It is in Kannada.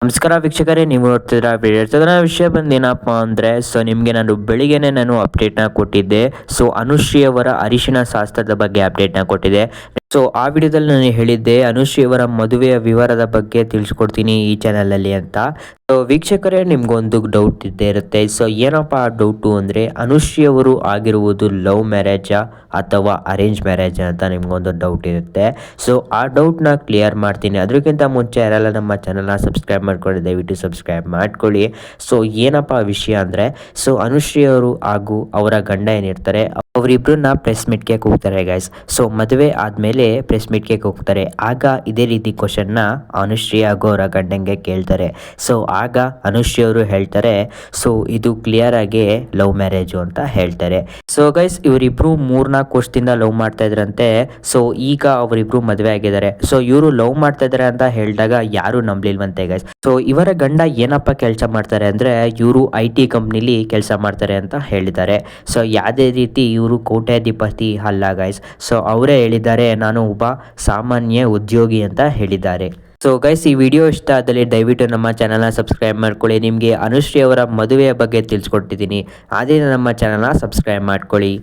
ನಮಸ್ಕಾರ ವೀಕ್ಷಕರೇ, ನೀವು ನೋಡ್ತಿದ್ರ ವಿಷಯ ಬಂದೇನಪ್ಪ ಅಂದರೆ ನಿಮಗೆ ನಾನು ಬೆಳಿಗ್ಗೆನೆ ಅಪ್ಡೇಟ್ನ ಕೊಟ್ಟಿದ್ದೆ. ಅನುಶ್ರೀ ಅವರ ಅರಿಶಿಣ ಶಾಸ್ತ್ರದ ಬಗ್ಗೆ ಅಪ್ಡೇಟ್ನ ಕೊಟ್ಟಿದ್ದೆ. ಆ ವಿಡಿಯೋದಲ್ಲಿ ನಾನು ಹೇಳಿದ್ದೆ ಅನುಶ್ರೀ ಅವರ ಮದುವೆಯ ವಿವರದ ಬಗ್ಗೆ ತಿಳಿಸ್ಕೊಡ್ತೀನಿ ಈ ಚಾನಲಲ್ಲಿ ಅಂತ. ವೀಕ್ಷಕರೇ, ನಿಮ್ಗೊಂದು ಡೌಟ್ ಇದ್ದೇ ಇರುತ್ತೆ. ಏನಪ್ಪ ಆ ಡೌಟು ಅಂದರೆ ಅನುಶ್ರೀ ಅವರು ಆಗಿರುವುದು ಲವ್ ಮ್ಯಾರೇಜಾ ಅಥವಾ ಅರೇಂಜ್ ಮ್ಯಾರೇಜ್ ಅಂತ ನಿಮ್ಗೊಂದು ಡೌಟ್ ಇರುತ್ತೆ. ಆ ಡೌಟ್ನ ಕ್ಲಿಯರ್ ಮಾಡ್ತೀನಿ. ಅದಕ್ಕಿಂತ ಮುಂಚೆ ಯಾರೆಲ್ಲ ನಮ್ಮ ಚಾನಲ್ನ ಸಬ್ಸ್ಕ್ರೈಬ್ ಮಾಡ್ಕೊಳ್ಳಿ, ದಯವಿಟ್ಟು ಸಬ್ಸ್ಕ್ರೈಬ್ ಮಾಡ್ಕೊಳ್ಳಿ. ಏನಪ್ಪ ವಿಷಯ ಅಂದರೆ ಅನುಶ್ರೀ ಅವರು ಹಾಗೂ ಅವರ ಗಂಡ ಏನಿರ್ತಾರೆ ಅವರಿಬ್ಬರನ್ನ ಪ್ರೆಸ್ ಮೀಟ್ಗೆ ಹೋಗ್ತಾರೆ ಗೈಸ್. ಮದುವೆ ಆದಮೇಲೆ ಪ್ರೆಸ್ ಮೀಟ್ಗೆ ಹೋಗ್ತಾರೆ. ಆಗ ಇದೇ ರೀತಿ ಕ್ವಶನ್ನ ಅನುಶ್ರೀ ಹಾಗೂ ಅವರ ಗಂಡಂಗೆ ಕೇಳ್ತಾರೆ. ಆಗ ಅನುಶ್ರೀ ಅವರು ಹೇಳ್ತಾರೆ ಇದು ಕ್ಲಿಯರ್ ಆಗಿ ಲವ್ ಮ್ಯಾರೇಜು ಅಂತ ಹೇಳ್ತಾರೆ. ಗೈಸ್, ಇವರಿಬ್ರು 3-4 ವರ್ಷದಿಂದ ಲವ್ ಮಾಡ್ತಾ ಇದ್ರಂತೆ. ಈಗ ಅವರಿಬ್ರು ಮದುವೆ ಆಗಿದ್ದಾರೆ. ಇವರು ಲವ್ ಮಾಡ್ತಾ ಇದಾರೆ ಅಂತ ಹೇಳಿದಾಗ ಯಾರು ನಂಬಲಿಲ್ವಂತೆ ಗೈಸ್. ಇವರ ಗಂಡ ಏನಪ್ಪ ಕೆಲಸ ಮಾಡ್ತಾರೆ ಅಂದ್ರೆ ಇವರು IT ಕಂಪ್ನಿಲಿ ಕೆಲಸ ಮಾಡ್ತಾರೆ ಅಂತ ಹೇಳಿದ್ದಾರೆ. ಯಾವುದೇ ರೀತಿ ಇವರು ಕೋಟ್ಯಾಧಿಪತಿ ಅಲ್ಲ ಗೈಸ್. ಅವರೇ ಹೇಳಿದ್ದಾರೆ ನಾನು ಒಬ್ಬ ಸಾಮಾನ್ಯ ಉದ್ಯೋಗಿ ಅಂತ ಹೇಳಿದ್ದಾರೆ. ಗೈಸ್, ಈ ವಿಡಿಯೋ ಇಷ್ಟ ಆದಲ್ಲಿ ದಯವಿಟ್ಟು ನಮ್ಮ ಚಾನಲ್ನ ಸಬ್ಸ್ಕ್ರೈಬ್ ಮಾಡ್ಕೊಳ್ಳಿ. ನಿಮಗೆ ಅನುಶ್ರೀ ಅವರ ಮದುವೆಯ ಬಗ್ಗೆ ತಿಳಿಸ್ಕೊಟ್ಟಿದ್ದೀನಿ. ಅದೇ ನಮ್ಮ ಚಾನಲ್ನ ಸಬ್ಸ್ಕ್ರೈಬ್ ಮಾಡ್ಕೊಳ್ಳಿ.